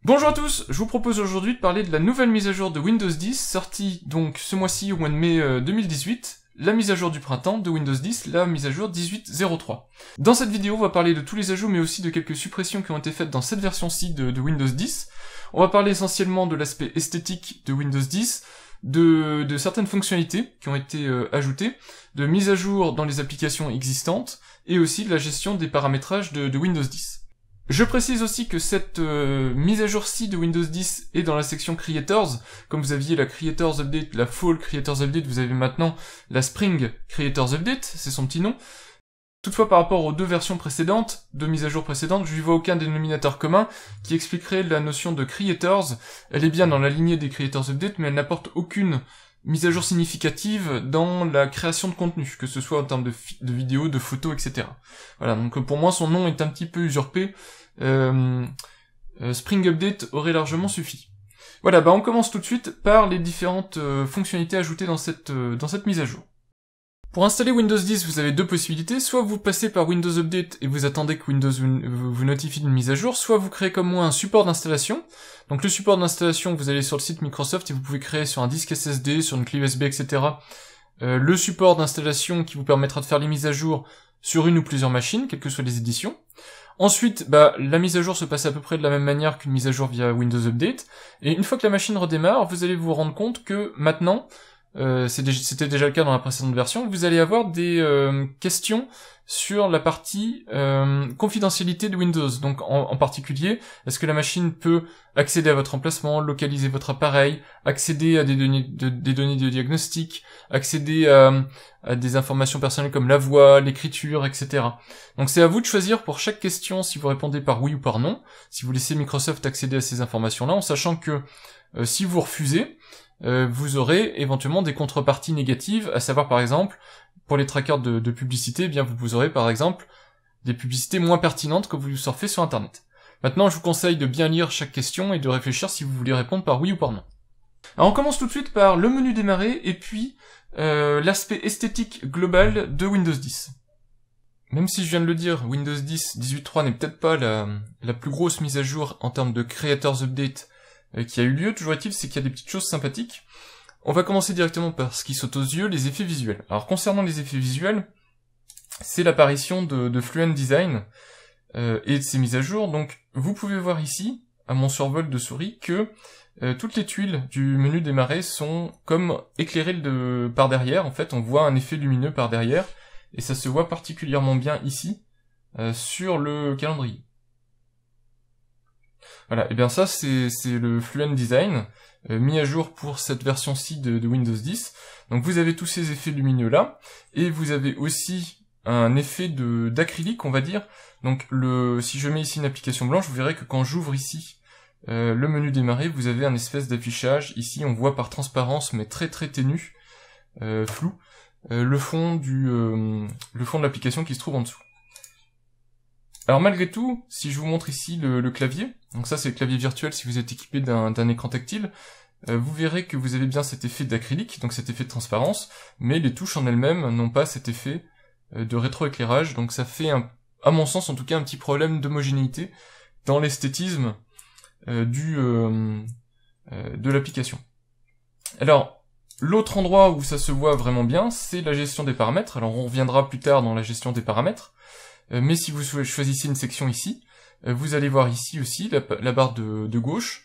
Bonjour à tous, je vous propose aujourd'hui de parler de la nouvelle mise à jour de Windows 10, sortie donc ce mois-ci au mois de mai 2018, la mise à jour du printemps de Windows 10, la mise à jour 18.03. Dans cette vidéo, on va parler de tous les ajouts, mais aussi de quelques suppressions qui ont été faites dans cette version-ci de Windows 10. On va parler essentiellement de l'aspect esthétique de Windows 10, de certaines fonctionnalités qui ont été ajoutées, de mise à jour dans les applications existantes, et aussi de la gestion des paramétrages de Windows 10. Je précise aussi que cette mise à jour-ci de Windows 10 est dans la section Creators. Comme vous aviez la Creators Update, la Fall Creators Update, vous avez maintenant la Spring Creators Update, c'est son petit nom. Toutefois, par rapport aux deux versions précédentes, deux mises à jour précédentes, je n'y vois aucun dénominateur commun qui expliquerait la notion de Creators. Elle est bien dans la lignée des Creators Update, mais elle n'apporte aucune mise à jour significative dans la création de contenu, que ce soit en termes de vidéos, de photos, etc. Voilà, donc pour moi son nom est un petit peu usurpé. Spring Update aurait largement suffi. Voilà, on commence tout de suite par les différentes fonctionnalités ajoutées dans cette mise à jour. Pour installer Windows 10, vous avez deux possibilités, soit vous passez par Windows Update et vous attendez que Windows vous notifie d'une mise à jour, soit vous créez comme moi un support d'installation. Donc le support d'installation, vous allez sur le site Microsoft et vous pouvez créer sur un disque SSD, sur une clé USB, etc. Le support d'installation qui vous permettra de faire les mises à jour sur une ou plusieurs machines, quelles que soient les éditions. Ensuite, la mise à jour se passe à peu près de la même manière qu'une mise à jour via Windows Update, et une fois que la machine redémarre, vous allez vous rendre compte que maintenant, c'était déjà le cas dans la précédente version, vous allez avoir des questions sur la partie confidentialité de Windows. Donc en particulier, est-ce que la machine peut accéder à votre emplacement, localiser votre appareil, accéder à des données de diagnostic, accéder à des informations personnelles comme la voix, l'écriture, etc. Donc c'est à vous de choisir pour chaque question si vous répondez par oui ou par non, si vous laissez Microsoft accéder à ces informations-là, en sachant que si vous refusez, vous aurez éventuellement des contreparties négatives, à savoir par exemple, pour les trackers de publicité, vous aurez par exemple des publicités moins pertinentes que vous surfez sur internet. Maintenant, je vous conseille de bien lire chaque question et de réfléchir si vous voulez répondre par oui ou par non. Alors on commence tout de suite par le menu démarrer et puis l'aspect esthétique global de Windows 10. Même si je viens de le dire, Windows 10 18.3 n'est peut-être pas la plus grosse mise à jour en termes de Creators Update qui a eu lieu, toujours est-il, c'est qu'il y a des petites choses sympathiques. On va commencer directement par ce qui saute aux yeux, les effets visuels. Alors concernant les effets visuels, c'est l'apparition de Fluent Design et de ses mises à jour. Donc vous pouvez voir ici, à mon survol de souris, que toutes les tuiles du menu démarrer sont comme éclairées par derrière. En fait, on voit un effet lumineux par derrière, et ça se voit particulièrement bien ici, sur le calendrier. Voilà, et bien ça c'est le Fluent Design, mis à jour pour cette version-ci de Windows 10. Donc vous avez tous ces effets lumineux là, et vous avez aussi un effet d'acrylique, on va dire. Donc si je mets ici une application blanche, vous verrez que quand j'ouvre ici le menu démarrer, vous avez un espèce d'affichage. Ici on voit par transparence, mais très très ténu, flou, le fond de l'application qui se trouve en dessous. Alors malgré tout, si je vous montre ici le clavier, donc ça c'est le clavier virtuel si vous êtes équipé d'un écran tactile, vous verrez que vous avez bien cet effet d'acrylique, donc cet effet de transparence, mais les touches en elles-mêmes n'ont pas cet effet de rétroéclairage, donc ça fait, à mon sens en tout cas, un petit problème d'homogénéité dans l'esthétisme de l'application. Alors, l'autre endroit où ça se voit vraiment bien, c'est la gestion des paramètres. Alors on reviendra plus tard dans la gestion des paramètres. Mais si vous choisissez une section ici, vous allez voir ici aussi la barre de gauche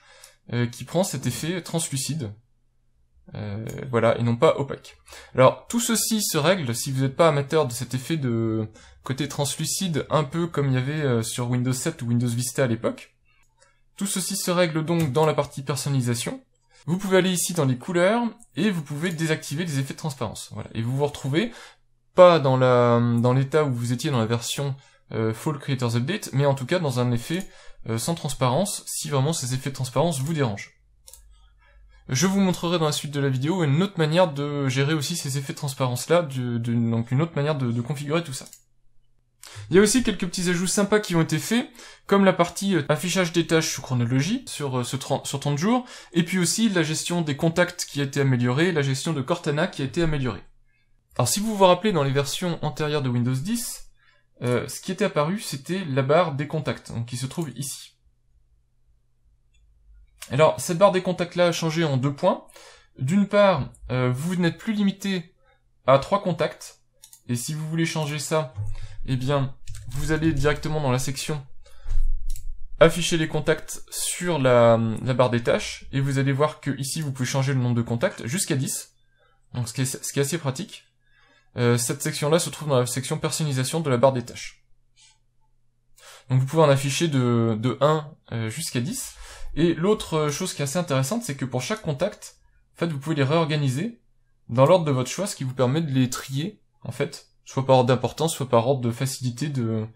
qui prend cet effet translucide, voilà, et non pas opaque. Alors tout ceci se règle si vous n'êtes pas amateur de cet effet de côté translucide, un peu comme il y avait sur Windows 7 ou Windows Vista à l'époque. Tout ceci se règle donc dans la partie personnalisation. Vous pouvez aller ici dans les couleurs et vous pouvez désactiver les effets de transparence. Voilà, et vous vous retrouvez pas dans l'état où vous étiez dans la version Fall Creators Update, mais en tout cas dans un effet sans transparence, si vraiment ces effets de transparence vous dérangent. Je vous montrerai dans la suite de la vidéo une autre manière de gérer aussi ces effets de transparence là, donc une autre manière de configurer tout ça. Il y a aussi quelques petits ajouts sympas qui ont été faits, comme la partie affichage des tâches sous chronologie sur 30 jours, et puis aussi la gestion des contacts qui a été améliorée, la gestion de Cortana qui a été améliorée. Alors si vous vous rappelez, dans les versions antérieures de Windows 10, ce qui était apparu, c'était la barre des contacts, donc qui se trouve ici. Alors, cette barre des contacts là a changé en 2 points. D'une part, vous n'êtes plus limité à 3 contacts, et si vous voulez changer ça, eh bien, vous allez directement dans la section afficher les contacts sur la barre des tâches, et vous allez voir que ici vous pouvez changer le nombre de contacts jusqu'à 10, donc ce qui est assez pratique. Cette section-là se trouve dans la section personnalisation de la barre des tâches. Donc vous pouvez en afficher de 1 jusqu'à 10, et l'autre chose qui est assez intéressante, c'est que pour chaque contact, en fait, vous pouvez les réorganiser dans l'ordre de votre choix, ce qui vous permet de les trier, en fait, soit par ordre d'importance, soit par ordre de facilité de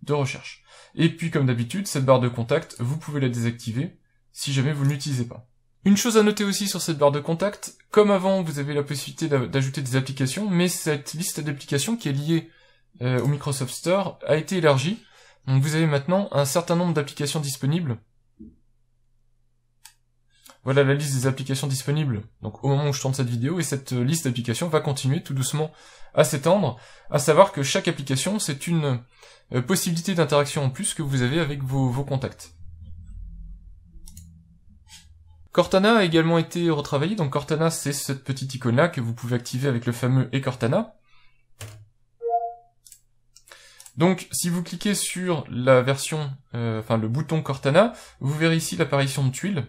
recherche. Et puis, comme d'habitude, cette barre de contact, vous pouvez la désactiver si jamais vous ne l'utilisez pas. Une chose à noter aussi sur cette barre de contact, comme avant, vous avez la possibilité d'ajouter des applications, mais cette liste d'applications qui est liée au Microsoft Store a été élargie. Donc vous avez maintenant un certain nombre d'applications disponibles. Voilà la liste des applications disponibles, donc au moment où je tourne cette vidéo, et cette liste d'applications va continuer tout doucement à s'étendre, à savoir que chaque application, c'est une possibilité d'interaction en plus que vous avez avec vos contacts. Cortana a également été retravaillé, donc Cortana c'est cette petite icône-là que vous pouvez activer avec le fameux et Cortana. Donc, si vous cliquez sur la version, le bouton Cortana, vous verrez ici l'apparition de tuiles,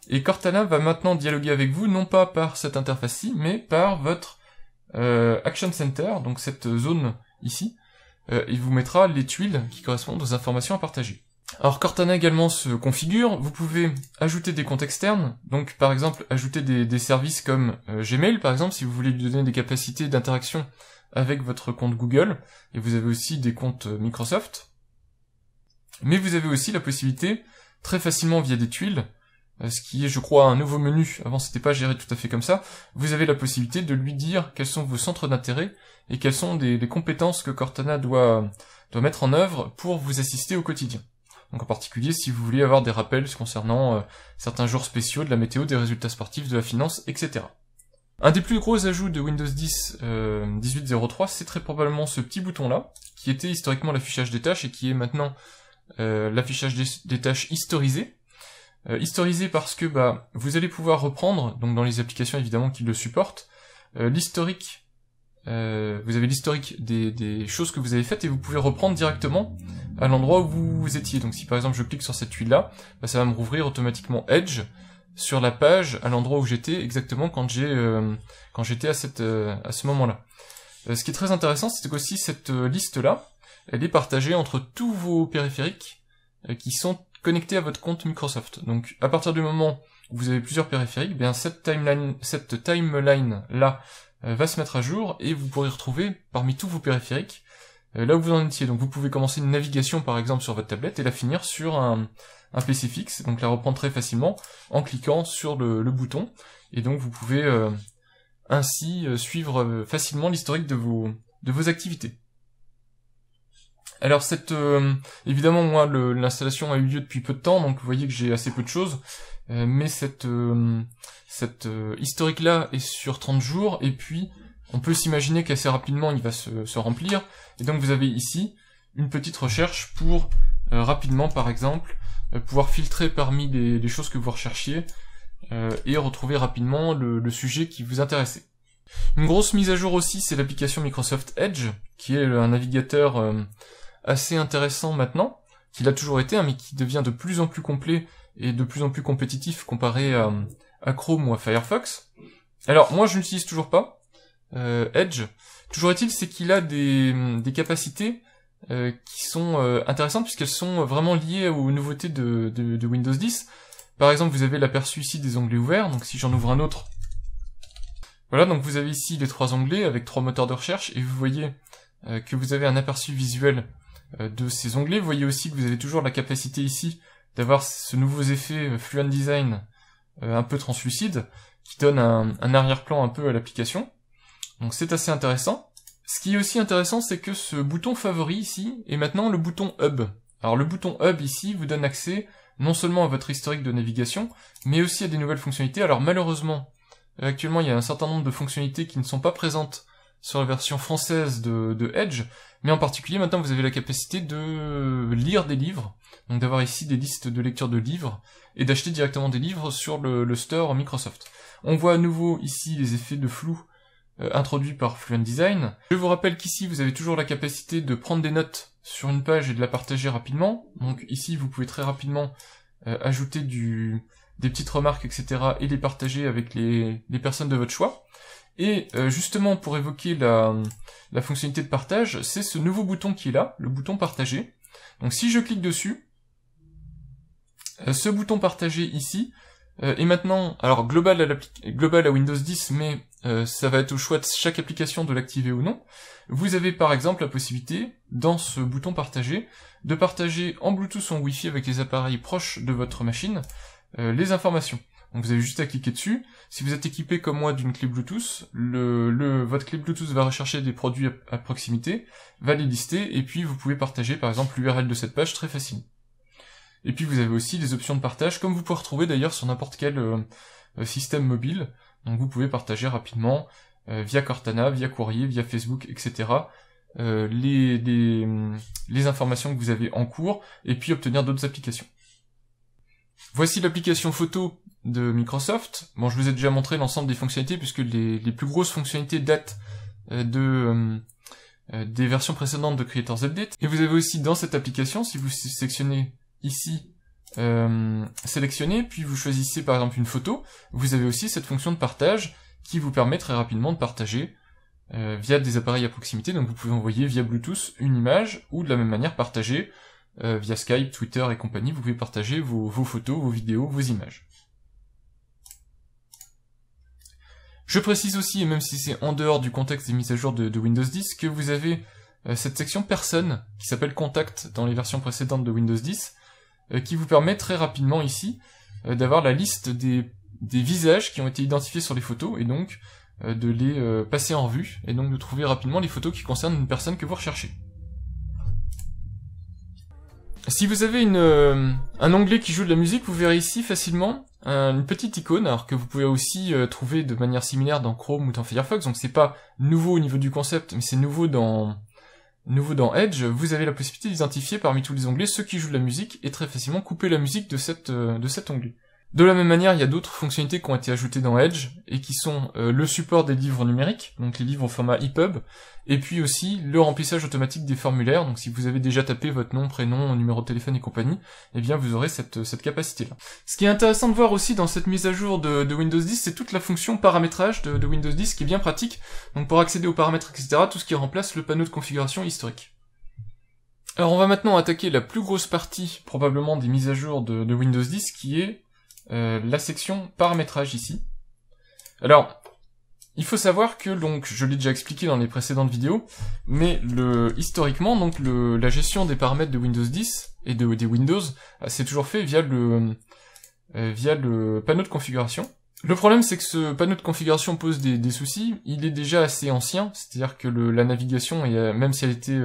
et Cortana va maintenant dialoguer avec vous, non pas par cette interface-ci, mais par votre Action Center, donc cette zone ici, il vous mettra les tuiles qui correspondent aux informations à partager. Alors Cortana également se configure, vous pouvez ajouter des comptes externes, donc par exemple ajouter des services comme Gmail par exemple, si vous voulez lui donner des capacités d'interaction avec votre compte Google, et vous avez aussi des comptes Microsoft. Mais vous avez aussi la possibilité, très facilement via des tuiles, ce qui est je crois un nouveau menu, avant c'était pas géré tout à fait comme ça, vous avez la possibilité de lui dire quels sont vos centres d'intérêt, et quelles sont les compétences que Cortana doit mettre en œuvre pour vous assister au quotidien. Donc en particulier si vous voulez avoir des rappels concernant certains jours spéciaux, de la météo, des résultats sportifs, de la finance, etc. Un des plus gros ajouts de Windows 10 18.03, c'est très probablement ce petit bouton-là, qui était historiquement l'affichage des tâches et qui est maintenant l'affichage des tâches historisé. Historisé parce que vous allez pouvoir reprendre, donc dans les applications évidemment qui le supportent, l'historique. Vous avez l'historique des choses que vous avez faites et vous pouvez reprendre directement à l'endroit où vous étiez. Donc si par exemple je clique sur cette tuile-là, ça va me rouvrir automatiquement Edge sur la page à l'endroit où j'étais exactement quand j'étais à ce moment-là. Ce qui est très intéressant, c'est qu'aussi cette liste-là, elle est partagée entre tous vos périphériques qui sont connectés à votre compte Microsoft. Donc à partir du moment où vous avez plusieurs périphériques, cette timeline-là va se mettre à jour et vous pourrez retrouver parmi tous vos périphériques là où vous en étiez. Donc vous pouvez commencer une navigation par exemple sur votre tablette et la finir sur un PC fixe, donc la reprendre très facilement en cliquant sur le bouton, et donc vous pouvez ainsi suivre facilement l'historique de vos activités. Alors évidemment moi l'installation a eu lieu depuis peu de temps, donc vous voyez que j'ai assez peu de choses, mais cette historique là est sur 30 jours, et puis on peut s'imaginer qu'assez rapidement il va se remplir, et donc vous avez ici une petite recherche pour rapidement par exemple pouvoir filtrer parmi les choses que vous recherchiez et retrouver rapidement le sujet qui vous intéressait. Une grosse mise à jour aussi, c'est l'application Microsoft Edge, qui est un navigateur assez intéressant maintenant, qui l'a toujours été, mais qui devient de plus en plus complet et de plus en plus compétitif comparé à Chrome ou à Firefox. Alors moi je n'utilise toujours pas Edge, toujours est-il c'est qu'il a des capacités qui sont intéressantes puisqu'elles sont vraiment liées aux nouveautés de Windows 10. Par exemple, vous avez l'aperçu ici des onglets ouverts, donc si j'en ouvre un autre, voilà, donc vous avez ici les 3 onglets avec 3 moteurs de recherche, et vous voyez que vous avez un aperçu visuel de ces onglets. Vous voyez aussi que vous avez toujours la capacité ici d'avoir ce nouveau effet Fluent Design un peu translucide, qui donne un arrière-plan un peu à l'application. Donc c'est assez intéressant. Ce qui est aussi intéressant, c'est que ce bouton favori ici est maintenant le bouton Hub. Alors le bouton Hub ici vous donne accès non seulement à votre historique de navigation, mais aussi à des nouvelles fonctionnalités. Alors malheureusement, actuellement il y a un certain nombre de fonctionnalités qui ne sont pas présentes sur la version française de Edge, mais en particulier maintenant vous avez la capacité de lire des livres, donc d'avoir ici des listes de lecture de livres, et d'acheter directement des livres sur le store Microsoft. On voit à nouveau ici les effets de flou introduits par Fluent Design. Je vous rappelle qu'ici vous avez toujours la capacité de prendre des notes sur une page et de la partager rapidement, donc ici vous pouvez très rapidement ajouter des petites remarques, etc., et les partager avec les personnes de votre choix. Et justement, pour évoquer la fonctionnalité de partage, c'est ce nouveau bouton qui est là, le bouton partager. Donc si je clique dessus, ce bouton partager ici est maintenant, alors global à Windows 10, mais ça va être au choix de chaque application de l'activer ou non. Vous avez par exemple la possibilité, dans ce bouton partager, de partager en Bluetooth ou en Wi-Fi avec les appareils proches de votre machine les informations. Donc vous avez juste à cliquer dessus. Si vous êtes équipé comme moi d'une clé Bluetooth, votre clé Bluetooth va rechercher des produits à proximité, va les lister, et puis vous pouvez partager par exemple l'URL de cette page très facilement. Et puis vous avez aussi les options de partage, comme vous pouvez retrouver d'ailleurs sur n'importe quel système mobile. Donc vous pouvez partager rapidement via Cortana, via courrier, via Facebook, etc. Les informations que vous avez en cours, et puis obtenir d'autres applications. Voici l'application photo de Microsoft. Bon, je vous ai déjà montré l'ensemble des fonctionnalités, puisque les plus grosses fonctionnalités datent des versions précédentes de Creators Update. Et vous avez aussi dans cette application, si vous sélectionnez ici, sélectionner, puis vous choisissez par exemple une photo, vous avez aussi cette fonction de partage qui vous permet très rapidement de partager via des appareils à proximité. Donc vous pouvez envoyer via Bluetooth une image, ou de la même manière partager via Skype, Twitter et compagnie. Vous pouvez partager vos photos, vos vidéos, vos images. Je précise aussi, et même si c'est en dehors du contexte des mises à jour de Windows 10, que vous avez cette section personne qui s'appelle Contact dans les versions précédentes de Windows 10, qui vous permet très rapidement ici d'avoir la liste des visages qui ont été identifiés sur les photos, et donc de les passer en revue, et donc de trouver rapidement les photos qui concernent une personne que vous recherchez. Si vous avez un onglet qui joue de la musique, vous verrez ici facilement une petite icône, alors que vous pouvez aussi trouver de manière similaire dans Chrome ou dans Firefox, donc c'est pas nouveau au niveau du concept, mais c'est nouveau dans Edge. Vous avez la possibilité d'identifier parmi tous les onglets ceux qui jouent de la musique, et très facilement couper la musique de cet onglet. De la même manière, il y a d'autres fonctionnalités qui ont été ajoutées dans Edge, et qui sont le support des livres numériques, donc les livres au format EPUB, et puis aussi le remplissage automatique des formulaires. Donc si vous avez déjà tapé votre nom, prénom, numéro de téléphone et compagnie, eh bien vous aurez cette capacité-là. Ce qui est intéressant de voir aussi dans cette mise à jour de Windows 10, c'est toute la fonction paramétrage de Windows 10 qui est bien pratique, donc pour accéder aux paramètres, etc., tout ce qui remplace le panneau de configuration historique. Alors on va maintenant attaquer la plus grosse partie, probablement, des mises à jour de Windows 10, qui est la section paramétrage ici. Alors, il faut savoir que, donc, je l'ai déjà expliqué dans les précédentes vidéos, mais historiquement, donc la gestion des paramètres de Windows 10 et des Windows, c'est toujours fait via le panneau de configuration. Le problème, c'est que ce panneau de configuration pose des soucis. Il est déjà assez ancien, c'est-à-dire que la navigation, même si elle était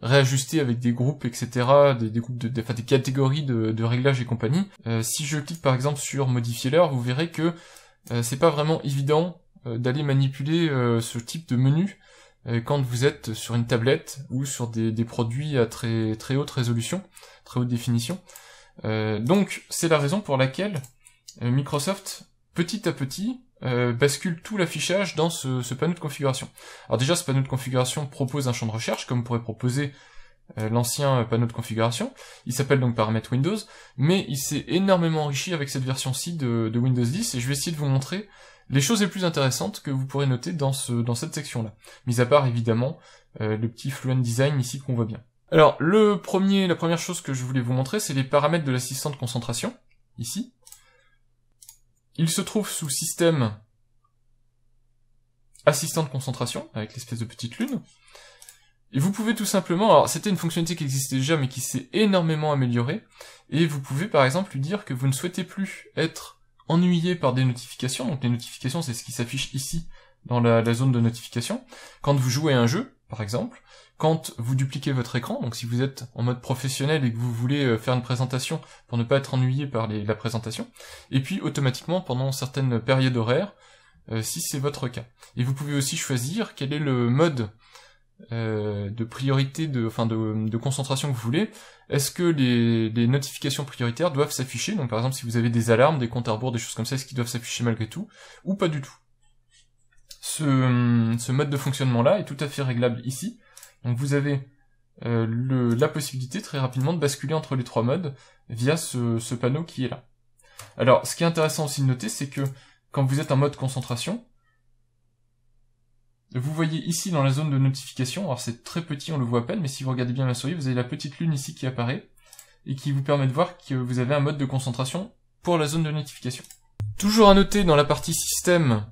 réajustée avec des groupes, etc., des groupes des catégories de réglages et compagnie. Si je clique par exemple sur modifier l'heure, vous verrez que c'est pas vraiment évident d'aller manipuler ce type de menu quand vous êtes sur une tablette ou sur des produits à très haute résolution, très haute définition. Donc c'est la raison pour laquelle Microsoft, petit à petit, bascule tout l'affichage dans ce panneau de configuration. Alors déjà, ce panneau de configuration propose un champ de recherche, comme pourrait proposer l'ancien panneau de configuration. Il s'appelle donc paramètres Windows, mais il s'est énormément enrichi avec cette version-ci de Windows 10, et je vais essayer de vous montrer les choses les plus intéressantes que vous pourrez noter dans cette section-là. Mis à part, évidemment, le petit Fluent Design ici qu'on voit bien. Alors, la première chose que je voulais vous montrer, c'est les paramètres de l'assistant de concentration, ici. Il se trouve sous système assistant de concentration, avec l'espèce de petite lune. Et vous pouvez tout simplement, alors c'était une fonctionnalité qui existait déjà, mais qui s'est énormément améliorée, et vous pouvez par exemple lui dire que vous ne souhaitez plus être ennuyé par des notifications. Donc les notifications, c'est ce qui s'affiche ici, dans la zone de notification, quand vous jouez à un jeu, par exemple, quand vous dupliquez votre écran, donc si vous êtes en mode professionnel et que vous voulez faire une présentation pour ne pas être ennuyé par la présentation, et puis automatiquement pendant certaines périodes horaires, si c'est votre cas. Et vous pouvez aussi choisir quel est le mode de priorité, de concentration que vous voulez. Est-ce que les notifications prioritaires doivent s'afficher? Donc par exemple, si vous avez des alarmes, des comptes à rebours, des choses comme ça, est-ce qu'ils doivent s'afficher malgré tout? Ou pas du tout? Ce mode de fonctionnement-là est tout à fait réglable ici. Donc vous avez la possibilité très rapidement de basculer entre les trois modes via ce panneau qui est là. Alors, ce qui est intéressant aussi de noter, c'est que quand vous êtes en mode concentration, vous voyez ici dans la zone de notification, alors c'est très petit, on le voit à peine, mais si vous regardez bien la souris, vous avez la petite lune ici qui apparaît, et qui vous permet de voir que vous avez un mode de concentration pour la zone de notification. Toujours à noter dans la partie système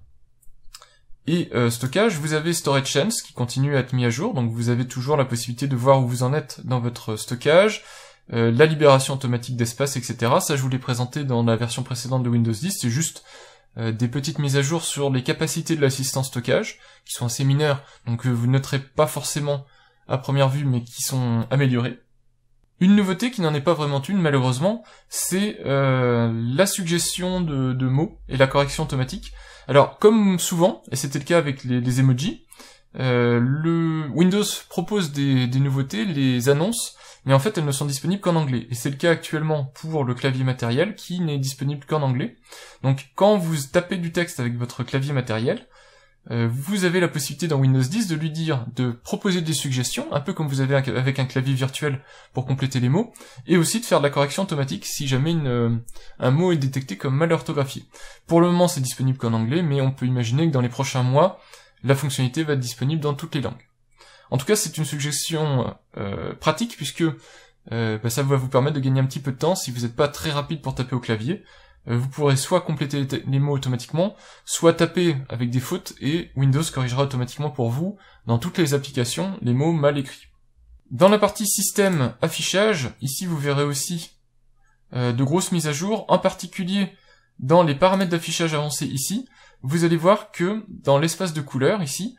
et stockage, vous avez Storage Sense qui continue à être mis à jour, donc vous avez toujours la possibilité de voir où vous en êtes dans votre stockage, la libération automatique d'espace, etc. Ça, je vous l'ai présenté dans la version précédente de Windows 10, c'est juste des petites mises à jour sur les capacités de l'assistant stockage, qui sont assez mineures, donc vous noterez pas forcément à première vue, mais qui sont améliorées. Une nouveauté qui n'en est pas vraiment une, malheureusement, c'est la suggestion de mots et la correction automatique. Alors, comme souvent, et c'était le cas avec les emojis, le Windows propose des nouveautés, les annonce, mais en fait elles ne sont disponibles qu'en anglais. Et c'est le cas actuellement pour le clavier matériel qui n'est disponible qu'en anglais. Donc quand vous tapez du texte avec votre clavier matériel, vous avez la possibilité dans Windows 10 de lui dire de proposer des suggestions, un peu comme vous avez avec un clavier virtuel pour compléter les mots, et aussi de faire de la correction automatique si jamais un mot est détecté comme mal orthographié. Pour le moment c'est disponible qu'en anglais, mais on peut imaginer que dans les prochains mois, la fonctionnalité va être disponible dans toutes les langues. En tout cas, c'est une suggestion pratique, puisque ça va vous permettre de gagner un petit peu de temps si vous n'êtes pas très rapide pour taper au clavier. Vous pourrez soit compléter les mots automatiquement, soit taper avec des fautes, et Windows corrigera automatiquement pour vous, dans toutes les applications, les mots mal écrits. Dans la partie système affichage, ici vous verrez aussi de grosses mises à jour, en particulier dans les paramètres d'affichage avancés ici, vous allez voir que dans l'espace de couleur ici,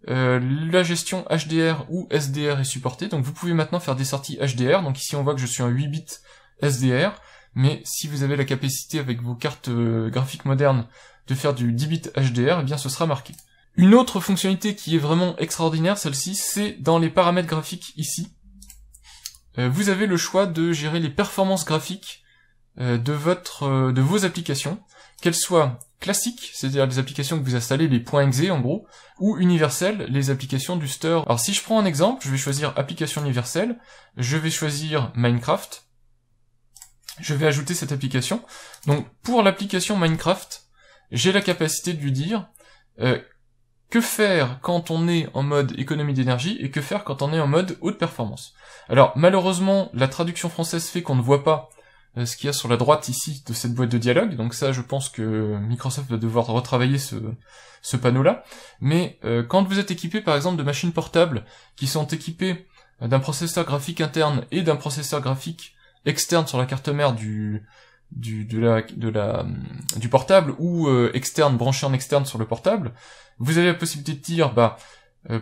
la gestion HDR ou SDR est supportée, donc vous pouvez maintenant faire des sorties HDR, donc ici on voit que je suis en 8 bits SDR, mais si vous avez la capacité avec vos cartes graphiques modernes de faire du 10 bits HDR, eh bien ce sera marqué. Une autre fonctionnalité qui est vraiment extraordinaire, celle-ci, c'est dans les paramètres graphiques ici. Vous avez le choix de gérer les performances graphiques de vos applications, qu'elles soient classiques, c'est-à-dire les applications que vous installez, les .exe en gros, ou universelles, les applications du store. Alors si je prends un exemple, je vais choisir application universelle, je vais choisir Minecraft, je vais ajouter cette application. Donc pour l'application Minecraft, j'ai la capacité de lui dire que faire quand on est en mode économie d'énergie et que faire quand on est en mode haute performance. Alors malheureusement, la traduction française fait qu'on ne voit pas ce qu'il y a sur la droite ici de cette boîte de dialogue, donc ça je pense que Microsoft va devoir retravailler ce panneau-là, mais quand vous êtes équipé par exemple de machines portables qui sont équipées d'un processeur graphique interne et d'un processeur graphique externe sur la carte mère du portable ou externe, branché en externe sur le portable, vous avez la possibilité de dire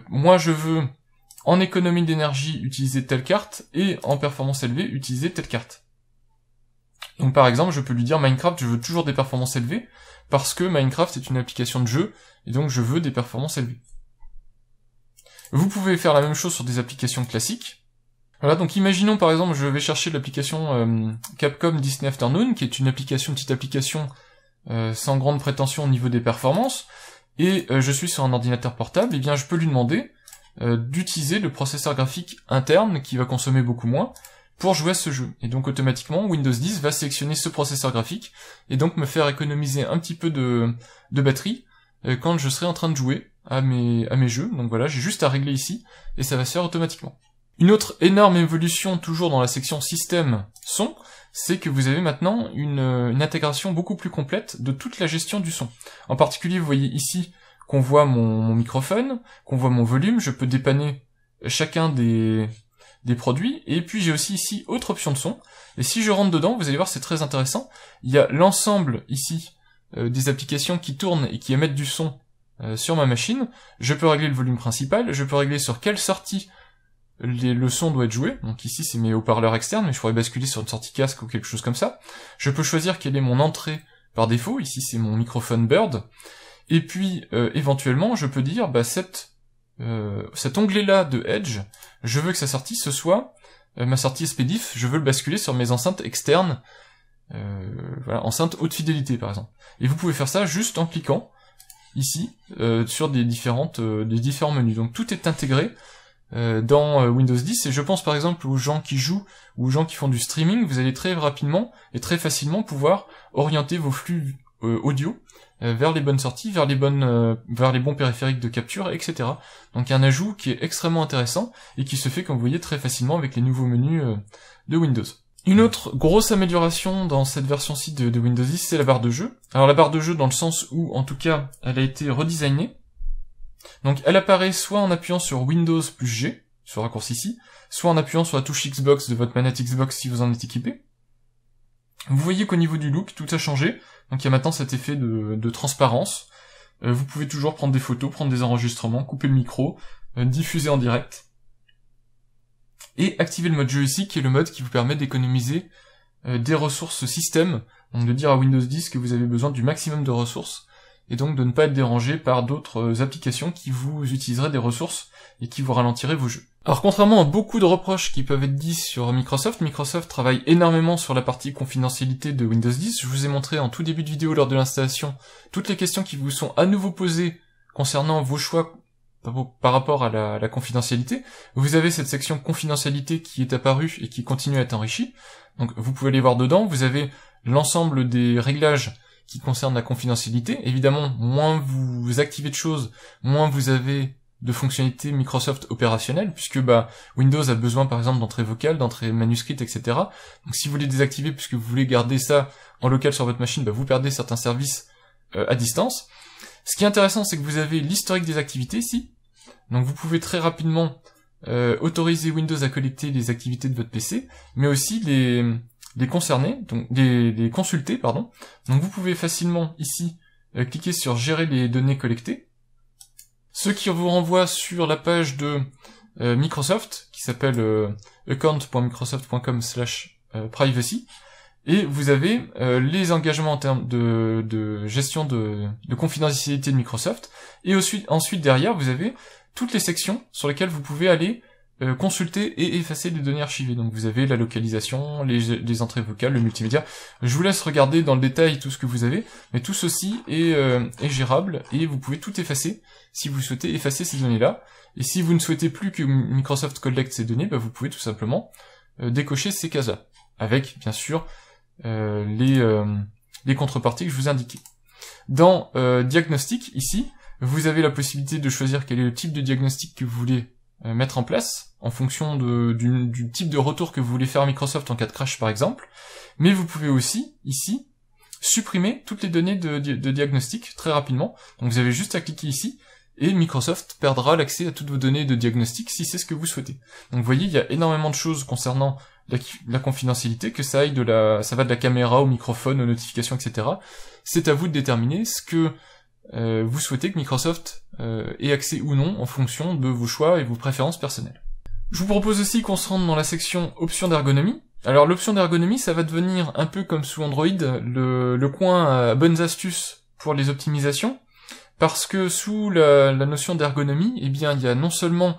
moi je veux en économie d'énergie utiliser telle carte et en performance élevée utiliser telle carte. Donc par exemple, je peux lui dire Minecraft, je veux toujours des performances élevées, parce que Minecraft est une application de jeu, et donc je veux des performances élevées. Vous pouvez faire la même chose sur des applications classiques. Voilà, donc imaginons par exemple, je vais chercher l'application Capcom Disney Afternoon, qui est une petite application sans grande prétention au niveau des performances, et je suis sur un ordinateur portable, et bien je peux lui demander d'utiliser le processeur graphique interne, qui va consommer beaucoup moins, pour jouer à ce jeu. Et donc automatiquement, Windows 10 va sélectionner ce processeur graphique, et donc me faire économiser un petit peu de batterie quand je serai en train de jouer à mes jeux. Donc voilà, j'ai juste à régler ici, et ça va se faire automatiquement. Une autre énorme évolution, toujours dans la section système son, c'est que vous avez maintenant une intégration beaucoup plus complète de toute la gestion du son. En particulier, vous voyez ici qu'on voit mon microphone, qu'on voit mon volume, je peux dépanner chacun des produits, et puis j'ai aussi ici autre option de son, et si je rentre dedans, vous allez voir c'est très intéressant, il y a l'ensemble ici des applications qui tournent et qui émettent du son sur ma machine, je peux régler le volume principal, je peux régler sur quelle sortie le son doit être joué, donc ici c'est mes haut-parleurs externes, mais je pourrais basculer sur une sortie casque ou quelque chose comme ça, je peux choisir quelle est mon entrée par défaut, ici c'est mon microphone Bird, et puis éventuellement je peux dire cette cet onglet-là de Edge, je veux que sa sortie ce soit ma sortie SPDIF, je veux le basculer sur mes enceintes externes, voilà, enceintes haute fidélité par exemple. Et vous pouvez faire ça juste en cliquant ici sur des différents menus. Donc tout est intégré dans Windows 10, et je pense par exemple aux gens qui jouent ou aux gens qui font du streaming, vous allez très rapidement et très facilement pouvoir orienter vos flux audio vers les bonnes sorties, vers les bons périphériques de capture, etc. Donc un ajout qui est extrêmement intéressant et qui se fait, comme vous voyez, très facilement avec les nouveaux menus de Windows. Une autre grosse amélioration dans cette version-ci de Windows 10, c'est la barre de jeu. Alors la barre de jeu dans le sens où, en tout cas, elle a été redesignée. Donc elle apparaît soit en appuyant sur Windows plus G, ce raccourci ici, soit en appuyant sur la touche Xbox de votre manette Xbox si vous en êtes équipé. Vous voyez qu'au niveau du look, tout a changé. Donc il y a maintenant cet effet de transparence. Vous pouvez toujours prendre des photos, prendre des enregistrements, couper le micro, diffuser en direct. Et activer le mode jeu ici, qui est le mode qui vous permet d'économiser des ressources système, donc de dire à Windows 10 que vous avez besoin du maximum de ressources, et donc de ne pas être dérangé par d'autres applications qui vous utiliseraient des ressources et qui vous ralentiraient vos jeux. Alors contrairement à beaucoup de reproches qui peuvent être dits sur Microsoft, Microsoft travaille énormément sur la partie confidentialité de Windows 10. Je vous ai montré en tout début de vidéo lors de l'installation toutes les questions qui vous sont à nouveau posées concernant vos choix par rapport à la confidentialité. Vous avez cette section confidentialité qui est apparue et qui continue à être enrichie. Donc vous pouvez aller voir dedans, vous avez l'ensemble des réglages qui concernent la confidentialité. Évidemment, moins vous activez de choses, moins vous avez de fonctionnalités Microsoft opérationnelles, puisque Windows a besoin par exemple d'entrée vocale, d'entrée manuscrite, etc. Donc si vous les désactivez puisque vous voulez garder ça en local sur votre machine, vous perdez certains services à distance. Ce qui est intéressant, c'est que vous avez l'historique des activités ici. Donc vous pouvez très rapidement autoriser Windows à collecter les activités de votre PC, mais aussi les concerner, donc les consulter, pardon. Donc vous pouvez facilement ici cliquer sur gérer les données collectées, ce qui vous renvoie sur la page de Microsoft qui s'appelle account.microsoft.com/privacy, et vous avez les engagements en termes de gestion de confidentialité de Microsoft, et ensuite derrière vous avez toutes les sections sur lesquelles vous pouvez aller consulter et effacer des données archivées. Donc vous avez la localisation, les entrées vocales, le multimédia. Je vous laisse regarder dans le détail tout ce que vous avez, mais tout ceci est gérable et vous pouvez tout effacer si vous souhaitez effacer ces données-là. Et si vous ne souhaitez plus que Microsoft collecte ces données, vous pouvez tout simplement décocher ces cases-là, avec bien sûr les contreparties que je vous ai indiquées. Dans diagnostic, ici, vous avez la possibilité de choisir quel est le type de diagnostic que vous voulez mettre en place, en fonction du type de retour que vous voulez faire à Microsoft en cas de crash par exemple, mais vous pouvez aussi, ici, supprimer toutes les données de diagnostic très rapidement. Donc vous avez juste à cliquer ici, et Microsoft perdra l'accès à toutes vos données de diagnostic si c'est ce que vous souhaitez. Donc vous voyez, il y a énormément de choses concernant la confidentialité, que ça va de la caméra au microphone, aux notifications, etc. C'est à vous de déterminer ce que vous souhaitez que Microsoft ait accès ou non en fonction de vos choix et vos préférences personnelles. Je vous propose aussi qu'on se rende dans la section options d'ergonomie. Alors l'option d'ergonomie, ça va devenir un peu comme sous Android, le coin à bonnes astuces pour les optimisations, parce que sous la notion d'ergonomie, eh bien il y a non seulement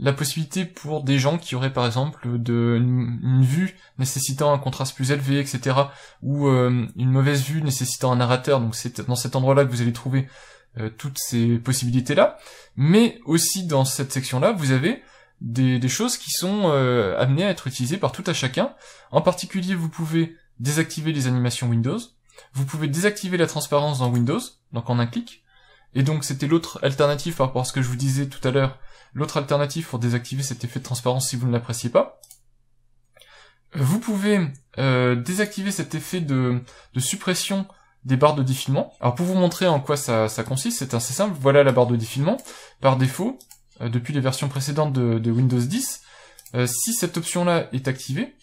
la possibilité pour des gens qui auraient par exemple une vue nécessitant un contraste plus élevé, etc., ou une mauvaise vue nécessitant un narrateur, donc c'est dans cet endroit-là que vous allez trouver toutes ces possibilités-là, mais aussi dans cette section-là, vous avez des choses qui sont amenées à être utilisées par tout à chacun. En particulier, vous pouvez désactiver les animations Windows, vous pouvez désactiver la transparence dans Windows, donc en un clic, et donc c'était l'autre alternative par rapport à ce que je vous disais tout à l'heure, l'autre alternative pour désactiver cet effet de transparence si vous ne l'appréciez pas. Vous pouvez désactiver cet effet de suppression des barres de défilement. Alors pour vous montrer en quoi ça consiste, c'est assez simple, voilà la barre de défilement. Par défaut, depuis les versions précédentes de Windows 10, si cette option-là est activée,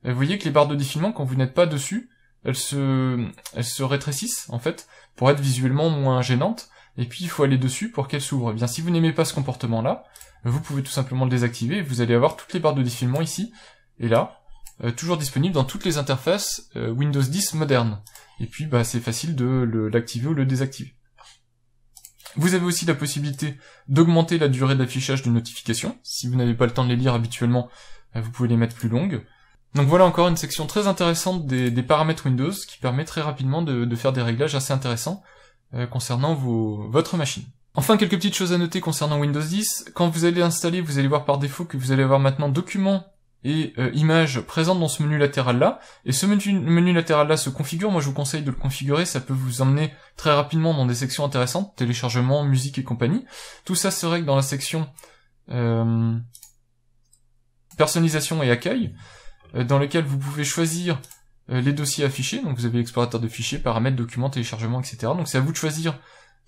vous voyez que les barres de défilement, quand vous n'êtes pas dessus, elles se rétrécissent en fait, pour être visuellement moins gênantes. Et puis il faut aller dessus pour qu'elle s'ouvre. Eh bien si vous n'aimez pas ce comportement-là, vous pouvez tout simplement le désactiver et vous allez avoir toutes les barres de défilement ici et là, toujours disponibles dans toutes les interfaces Windows 10 modernes. Et puis c'est facile de l'activer ou le désactiver. Vous avez aussi la possibilité d'augmenter la durée d'affichage de notifications. Si vous n'avez pas le temps de les lire habituellement, vous pouvez les mettre plus longues. Donc voilà encore une section très intéressante des paramètres Windows qui permet très rapidement de faire des réglages assez intéressants concernant votre machine. Enfin, quelques petites choses à noter concernant Windows 10. Quand vous allez installer, vous allez voir par défaut que vous allez avoir maintenant Documents et Images présentes dans ce menu latéral-là. Et ce menu latéral-là se configure. Moi, je vous conseille de le configurer. Ça peut vous emmener très rapidement dans des sections intéressantes, téléchargement, musique et compagnie. Tout ça se règle dans la section personnalisation et accueil, dans lequel vous pouvez choisir les dossiers affichés. Donc vous avez l'explorateur de fichiers, paramètres, documents, téléchargement, etc. Donc c'est à vous de choisir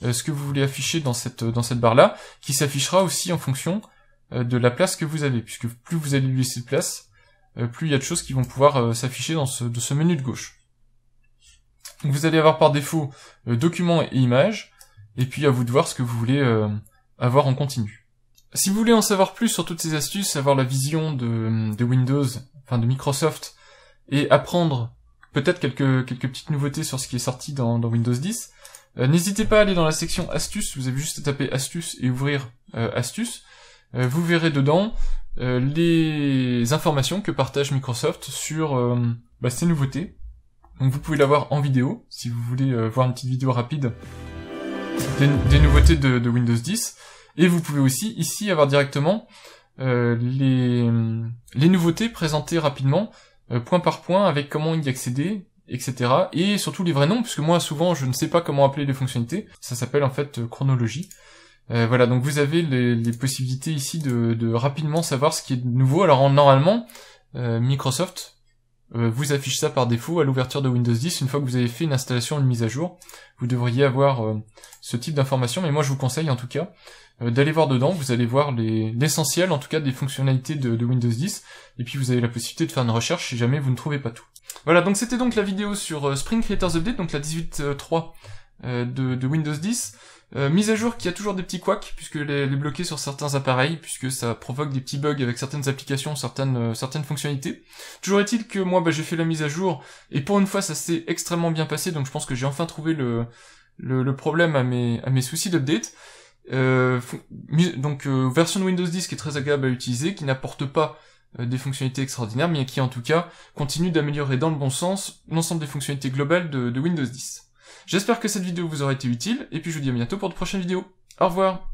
ce que vous voulez afficher dans cette barre-là, qui s'affichera aussi en fonction de la place que vous avez, puisque plus vous allez lui laisser de place, plus il y a de choses qui vont pouvoir s'afficher dans ce menu de gauche. Donc vous allez avoir par défaut documents et images, et puis à vous de voir ce que vous voulez avoir en continu. Si vous voulez en savoir plus sur toutes ces astuces, avoir la vision de Windows, enfin de Microsoft, et apprendre peut-être quelques petites nouveautés sur ce qui est sorti dans Windows 10, n'hésitez pas à aller dans la section astuces, vous avez juste à taper astuces et ouvrir astuces. Vous verrez dedans les informations que partage Microsoft sur ces nouveautés. Donc vous pouvez l'avoir en vidéo, si vous voulez voir une petite vidéo rapide des nouveautés de Windows 10. Et vous pouvez aussi ici avoir directement les nouveautés présentées rapidement, point par point, avec comment y accéder, etc. Et surtout les vrais noms, puisque moi souvent je ne sais pas comment appeler les fonctionnalités. Ça s'appelle en fait chronologie. Voilà, donc vous avez les possibilités ici de rapidement savoir ce qui est nouveau. Alors normalement, Microsoft vous affiche ça par défaut à l'ouverture de Windows 10. Une fois que vous avez fait une installation, une mise à jour, vous devriez avoir ce type d'informations. Mais moi je vous conseille en tout cas d'aller voir dedans. Vous allez voir l'essentiel en tout cas des fonctionnalités de Windows 10. Et puis vous avez la possibilité de faire une recherche si jamais vous ne trouvez pas tout. Voilà, donc c'était donc la vidéo sur Spring Creators Update, donc la 18.3 de Windows 10. Mise à jour qui a toujours des petits couacs, puisque elle est bloquée sur certains appareils, puisque ça provoque des petits bugs avec certaines applications, certaines fonctionnalités. Toujours est-il que moi j'ai fait la mise à jour, et pour une fois ça s'est extrêmement bien passé, donc je pense que j'ai enfin trouvé le problème à mes soucis d'update. Version de Windows 10 qui est très agréable à utiliser, qui n'apporte pas des fonctionnalités extraordinaires, mais qui en tout cas continue d'améliorer dans le bon sens l'ensemble des fonctionnalités globales de Windows 10. J'espère que cette vidéo vous aura été utile, et puis je vous dis à bientôt pour de prochaines vidéos. Au revoir!